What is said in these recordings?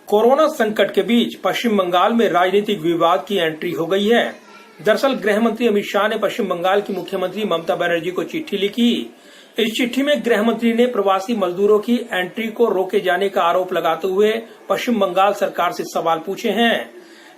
Corona संकट के बीच पश्चिम बंगाल में राजनीतिक विवाद की एंट्री हो गई है। दरअसल गृह मंत्री अमित शाह ने पश्चिम बंगाल की मुख्यमंत्री ममता बनर्जी को चिट्ठी लिखी। इस चिट्ठी में गृह मंत्री ने प्रवासी मजदूरों की एंट्री को रोके जाने का आरोप लगाते हुए पश्चिम बंगाल सरकार से सवाल पूछे हैं।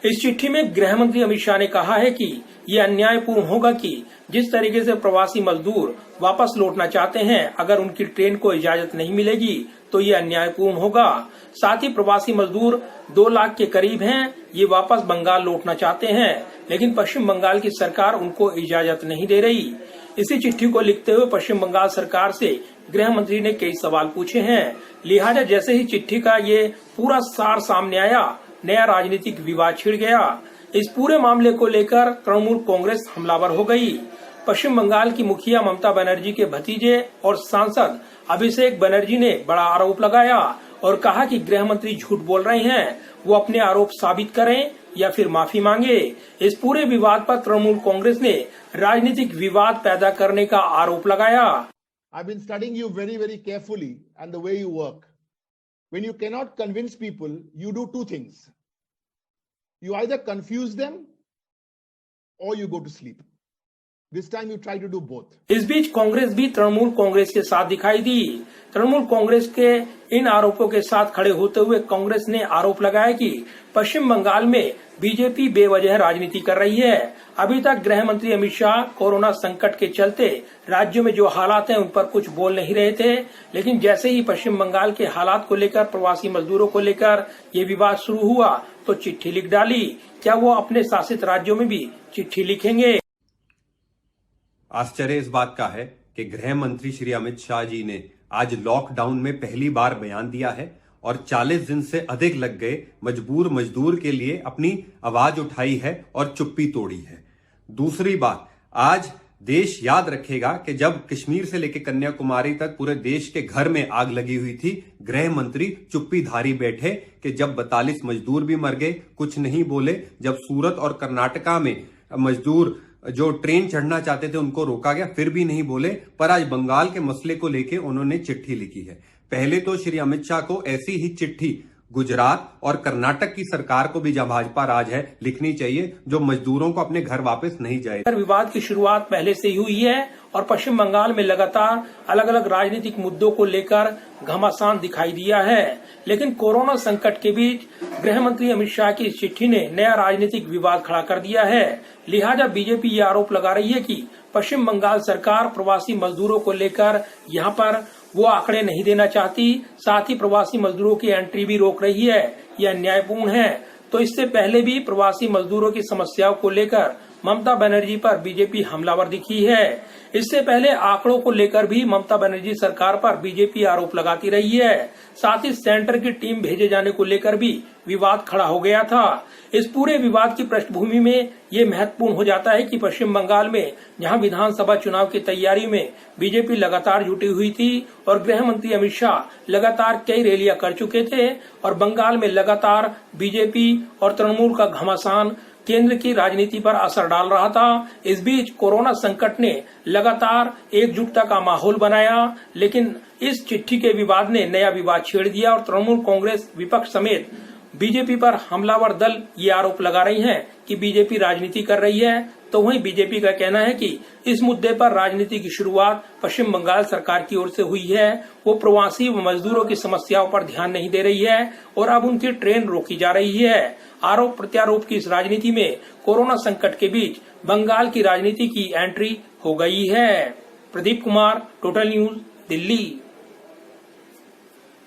इस चिट्ठी में गृह मंत्री अमित शाह ने कहा है कि ये अन्यायपूर्ण होगा कि जिस तरीके से प्रवासी मजदूर वापस लौटना चाहते हैं, अगर उनकी ट्रेन को इजाजत नहीं मिलेगी तो ये अन्यायपूर्ण होगा। साथ ही प्रवासी मजदूर 2 लाख के करीब हैं, ये वापस बंगाल लौटना चाहते हैं, लेकिन पश्चिम बंगाल की सरकार उनको इजाजत नहीं दे रही। इसी चिट्ठी को लिखते हुए पश्चिम बंगाल सरकार से गृह मंत्री ने कई सवाल पूछे हैं। लिहाजा जैसे ही चिट्ठी का ये पूरा सार सामने आया, नया राजनीतिक विवाद छिड़ गया। इस पूरे मामले को लेकर तृणमूल कांग्रेस हमलावर हो गई। पश्चिम बंगाल की मुखिया ममता बनर्जी के भतीजे और सांसद अभिषेक बनर्जी ने बड़ा आरोप लगाया और कहा कि गृह मंत्री झूठ बोल रहे हैं, वो अपने आरोप साबित करें या फिर माफी मांगे। इस पूरे विवाद पर तृणमूल कांग्रेस ने राजनीतिक विवाद पैदा करने का आरोप लगाया। I've been studying you very, very carefully and the way you work. When you cannot convince people, you do 2 things. You either confuse them or you go to sleep. This time you try to do both. इस बीच कांग्रेस भी तृणमूल कांग्रेस के साथ दिखाई दी। तृणमूल कांग्रेस के इन आरोपों के साथ खड़े होते हुए कांग्रेस ने आरोप लगाया कि पश्चिम बंगाल में बीजेपी बेवजह राजनीति कर रही है। अभी तक गृह मंत्री अमित शाह कोरोना संकट के चलते राज्यों में जो हालात हैं उन पर कुछ बोल नहीं रहे थे, लेकिन जैसे ही पश्चिम बंगाल के हालात को लेकर, प्रवासी मजदूरों को लेकर ये विवाद शुरू हुआ तो चिट्ठी लिख डाली। क्या वो अपने शासित राज्यों में भी चिट्ठी लिखेंगे? आश्चर्य इस बात का है कि गृह मंत्री श्री अमित शाह जी ने आज लॉकडाउन में पहली बार बयान दिया है और 40 दिन से अधिक लग गए मजबूर मजदूर के लिए अपनी आवाज उठाई है और चुप्पी तोड़ी है। दूसरी बात, आज देश याद रखेगा कि जब कश्मीर से लेकर कन्याकुमारी तक पूरे देश के घर में आग लगी हुई थी, गृह मंत्री चुप्पी धारी बैठे कि जब 42 मजदूर भी मर गए, कुछ नहीं बोले। जब सूरत और कर्नाटका में मजदूर जो ट्रेन चढ़ना चाहते थे उनको रोका गया, फिर भी नहीं बोले। पर आज बंगाल के मसले को लेके उन्होंने चिट्ठी लिखी है। पहले तो श्री अमित शाह को ऐसी ही चिट्ठी गुजरात और कर्नाटक की सरकार को भी, जहां भाजपा राज है, लिखनी चाहिए, जो मजदूरों को अपने घर वापस नहीं जाए। विवाद की शुरुआत पहले से ही हुई है और पश्चिम बंगाल में लगातार अलग अलग राजनीतिक मुद्दों को लेकर घमासान दिखाई दिया है, लेकिन कोरोना संकट के बीच गृह मंत्री अमित शाह की इस चिट्ठी ने नया राजनीतिक विवाद खड़ा कर दिया है। लिहाजा बीजेपी ये आरोप लगा रही है कि पश्चिम बंगाल सरकार प्रवासी मजदूरों को लेकर यहाँ पर वो आंकड़े नहीं देना चाहती, साथ ही प्रवासी मजदूरों की एंट्री भी रोक रही है। यह अन्यायपूर्ण है। तो इससे पहले भी प्रवासी मजदूरों की समस्याओं को लेकर ममता बनर्जी पर बीजेपी हमलावर दिखी है। इससे पहले आंकड़ों को लेकर भी ममता बनर्जी सरकार पर बीजेपी आरोप लगाती रही है। साथ ही सेंटर की टीम भेजे जाने को लेकर भी विवाद खड़ा हो गया था। इस पूरे विवाद की पृष्ठभूमि में ये महत्वपूर्ण हो जाता है कि पश्चिम बंगाल में जहां विधानसभा चुनाव की तैयारी में बीजेपी लगातार जुटी हुई थी और गृह मंत्री अमित शाह लगातार कई रैलियां कर चुके थे और बंगाल में लगातार बीजेपी और तृणमूल का घमासान केंद्र की राजनीति पर असर डाल रहा था। इस बीच कोरोना संकट ने लगातार एकजुटता का माहौल बनाया, लेकिन इस चिट्ठी के विवाद ने नया विवाद छेड़ दिया और तृणमूल कांग्रेस विपक्ष समेत बीजेपी पर हमलावर दल ये आरोप लगा रही हैं कि बीजेपी राजनीति कर रही है। तो वहीं बीजेपी का कहना है कि इस मुद्दे पर राजनीति की शुरुआत पश्चिम बंगाल सरकार की ओर से हुई है। वो प्रवासी व मजदूरों की समस्याओं पर ध्यान नहीं दे रही है और अब उनकी ट्रेन रोकी जा रही है। आरोप प्रत्यारोप की इस राजनीति में कोरोना संकट के बीच बंगाल की राजनीति की एंट्री हो गई है। Pradeep Kumar, total news, Delhi.